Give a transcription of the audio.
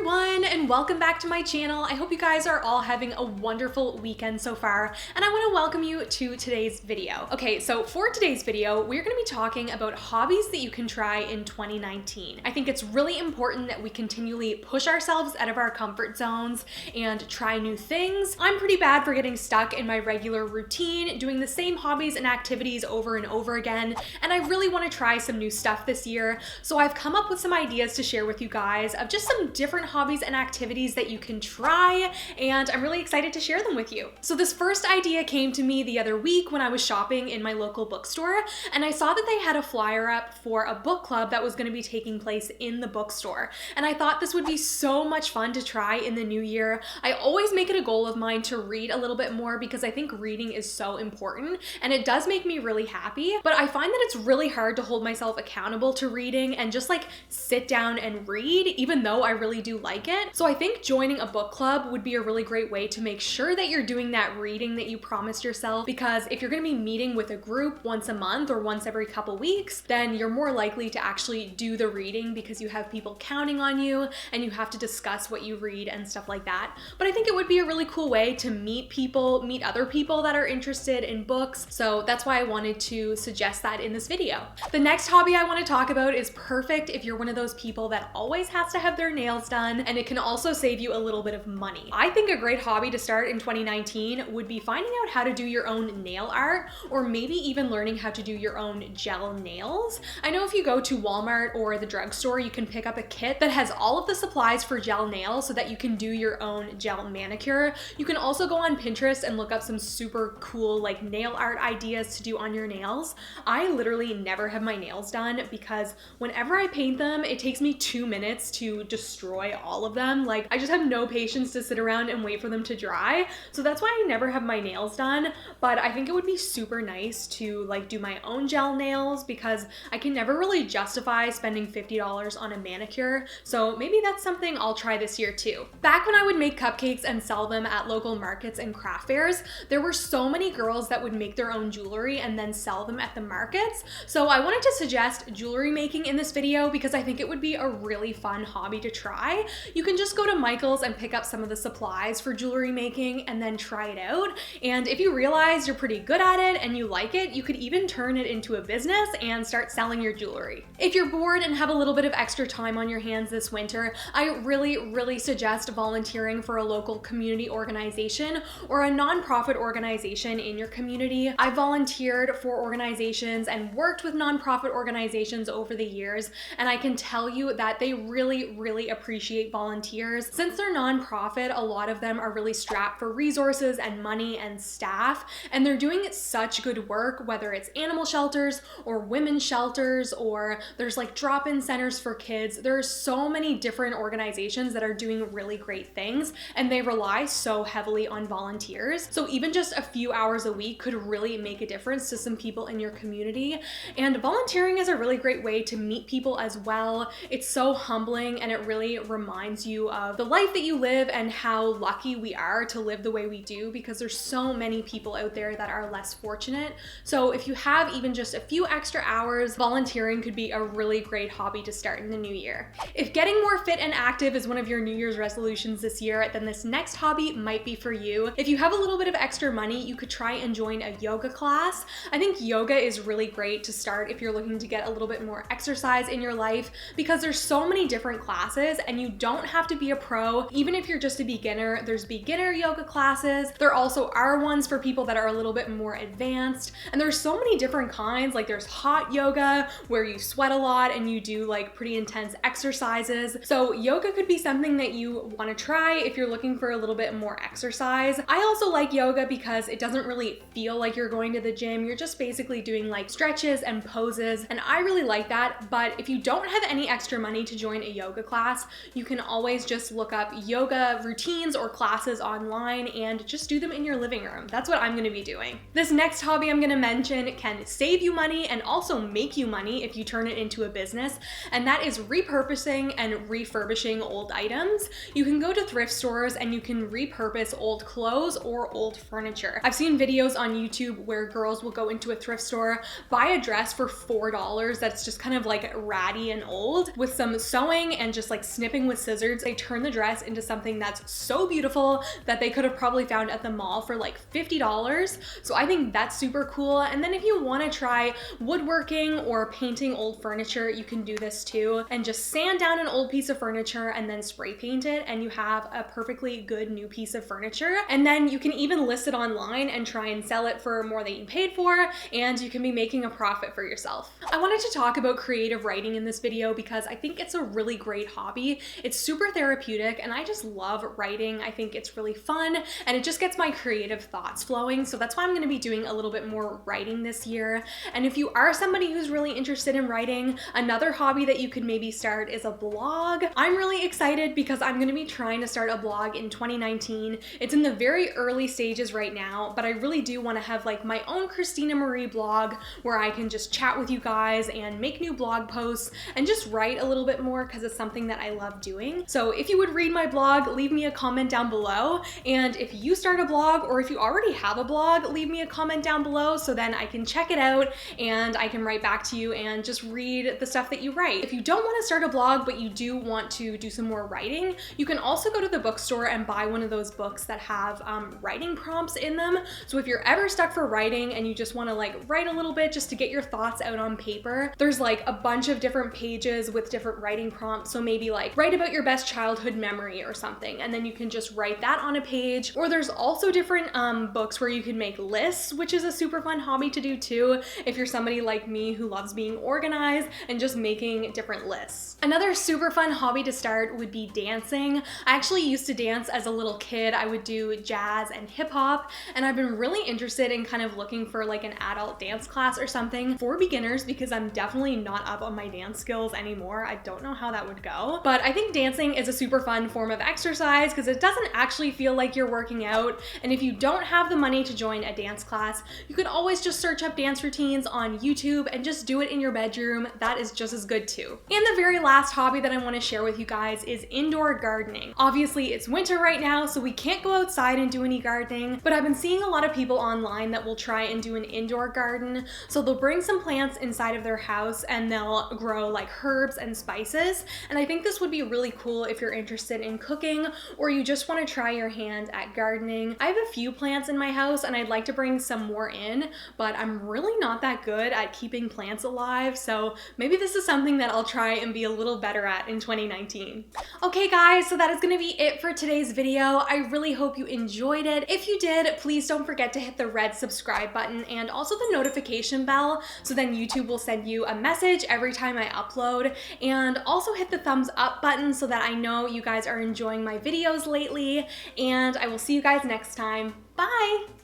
everyone, and welcome back to my channel. I hope you guys are all having a wonderful weekend so far, and I want to welcome you to today's video. Okay, so for today's video, we're going to be talking about hobbies that you can try in 2019. I think it's really important that we continually push ourselves out of our comfort zones and try new things. I'm pretty bad for getting stuck in my regular routine, doing the same hobbies and activities over and over again, and I really want to try some new stuff this year. So I've come up with some ideas to share with you guys of just some different hobbies and activities that you can try, and I'm really excited to share them with you. So this first idea came to me the other week when I was shopping in my local bookstore, and I saw that they had a flyer up for a book club that was going to be taking place in the bookstore, and I thought this would be so much fun to try in the new year. I always make it a goal of mine to read a little bit more because I think reading is so important, and it does make me really happy, but I find that it's really hard to hold myself accountable to reading and just like sit down and read, even though I really do like it. So I think joining a book club would be a really great way to make sure that you're doing that reading that you promised yourself, because if you're going to be meeting with a group once a month or once every couple weeks, then you're more likely to actually do the reading because you have people counting on you and you have to discuss what you read and stuff like that. But I think it would be a really cool way to meet people, meet other people that are interested in books. So that's why I wanted to suggest that in this video. The next hobby I want to talk about is perfect if you're one of those people that always has to have their nails done, and it can also save you a little bit of money. I think a great hobby to start in 2019 would be finding out how to do your own nail art, or maybe even learning how to do your own gel nails. I know if you go to Walmart or the drugstore, you can pick up a kit that has all of the supplies for gel nails so that you can do your own gel manicure. You can also go on Pinterest and look up some super cool like nail art ideas to do on your nails. I literally never have my nails done because whenever I paint them, it takes me 2 minutes to destroy all of them. Like, I just have no patience to sit around and wait for them to dry. So that's why I never have my nails done. But I think it would be super nice to like do my own gel nails because I can never really justify spending $50 on a manicure. So maybe that's something I'll try this year too. Back when I would make cupcakes and sell them at local markets and craft fairs, there were so many girls that would make their own jewelry and then sell them at the markets. So I wanted to suggest jewelry making in this video because I think it would be a really fun hobby to try. You can just go to Michael's and pick up some of the supplies for jewelry making and then try it out. And if you realize you're pretty good at it and you like it, you could even turn it into a business and start selling your jewelry. If you're bored and have a little bit of extra time on your hands this winter, I really suggest volunteering for a local community organization or a nonprofit organization in your community. I volunteered for organizations and worked with nonprofit organizations over the years, and I can tell you that they really appreciate volunteers. Since they're nonprofit, a lot of them are really strapped for resources and money and staff, and they're doing such good work, whether it's animal shelters or women's shelters, or there's like drop-in centers for kids. There are so many different organizations that are doing really great things, and they rely so heavily on volunteers. So even just a few hours a week could really make a difference to some people in your community. And volunteering is a really great way to meet people as well. It's so humbling, and it really reminds you of the life that you live and how lucky we are to live the way we do, because there's so many people out there that are less fortunate. So if you have even just a few extra hours, volunteering could be a really great hobby to start in the new year. If getting more fit and active is one of your New Year's resolutions this year, then this next hobby might be for you. If you have a little bit of extra money, you could try and join a yoga class. I think yoga is really great to start if you're looking to get a little bit more exercise in your life, because there's so many different classes and you don't have to be a pro. Even if you're just a beginner, there's beginner yoga classes. There also are ones for people that are a little bit more advanced, and there's so many different kinds. Like there's hot yoga where you sweat a lot and you do like pretty intense exercises. So yoga could be something that you want to try if you're looking for a little bit more exercise. I also like yoga because it doesn't really feel like you're going to the gym. You're just basically doing like stretches and poses, and I really like that. But if you don't have any extra money to join a yoga class, you can always just look up yoga routines or classes online and just do them in your living room. That's what I'm going to be doing. This next hobby I'm going to mention can save you money and also make you money if you turn it into a business, and that is repurposing and refurbishing old items. You can go to thrift stores and you can repurpose old clothes or old furniture. I've seen videos on YouTube where girls will go into a thrift store, buy a dress for $4 that's just kind of like ratty and old, with some sewing and just like snipping with scissors afterwards they turn the dress into something that's so beautiful that they could have probably found at the mall for like $50. So I think that's super cool. And then if you want to try woodworking or painting old furniture, you can do this too, and just sand down an old piece of furniture and then spray paint it, and you have a perfectly good new piece of furniture. And then you can even list it online and try and sell it for more than you paid for, and you can be making a profit for yourself. I wanted to talk about creative writing in this video because I think it's a really great hobby. It's super therapeutic and I just love writing. I think it's really fun and it just gets my creative thoughts flowing. So that's why I'm going to be doing a little bit more writing this year. And if you are somebody who's really interested in writing, another hobby that you could maybe start is a blog. I'm really excited because I'm going to be trying to start a blog in 2019. It's in the very early stages right now, but I really do want to have like my own Christina Marie blog where I can just chat with you guys and make new blog posts and just write a little bit more because it's something that I love doing. So if you would read my blog, leave me a comment down below. And if you start a blog or if you already have a blog, leave me a comment down below so then I can check it out and I can write back to you and just read the stuff that you write. If you don't want to start a blog but you do want to do some more writing, you can also go to the bookstore and buy one of those books that have writing prompts in them. So if you're ever stuck for writing and you just want to like write a little bit just to get your thoughts out on paper, there's like a bunch of different pages with different writing prompts. So maybe like write about your best childhood memory or something, and then you can just write that on a page. Or there's also different books where you can make lists, which is a super fun hobby to do too if you're somebody like me who loves being organized and just making different lists. Another super fun hobby to start would be dancing. I actually used to dance as a little kid. I would do jazz and hip hop, and I've been really interested in kind of looking for like an adult dance class or something for beginners because I'm definitely not up on my dance skills anymore. I don't know how that would go, but I think dancing is a super fun form of exercise because it doesn't actually feel like you're working out. And if you don't have the money to join a dance class, you can always just search up dance routines on YouTube and just do it in your bedroom. That is just as good too. And the very last hobby that I want to share with you guys is indoor gardening. Obviously it's winter right now, so we can't go outside and do any gardening, but I've been seeing a lot of people online that will try and do an indoor garden. So they'll bring some plants inside of their house and they'll grow like herbs and spices. And I think this would be really cool if you're interested in cooking or you just want to try your hand at gardening. I have a few plants in my house and I'd like to bring some more in, but I'm really not that good at keeping plants alive. So maybe this is something that I'll try and be a little better at in 2019. Okay guys, so that is going to be it for today's video. I really hope you enjoyed it. If you did, please don't forget to hit the red subscribe button and also the notification bell so then YouTube will send you a message every time I upload, and also hit the thumbs up button so that I know you guys are enjoying my videos lately, and I will see you guys next time. Bye!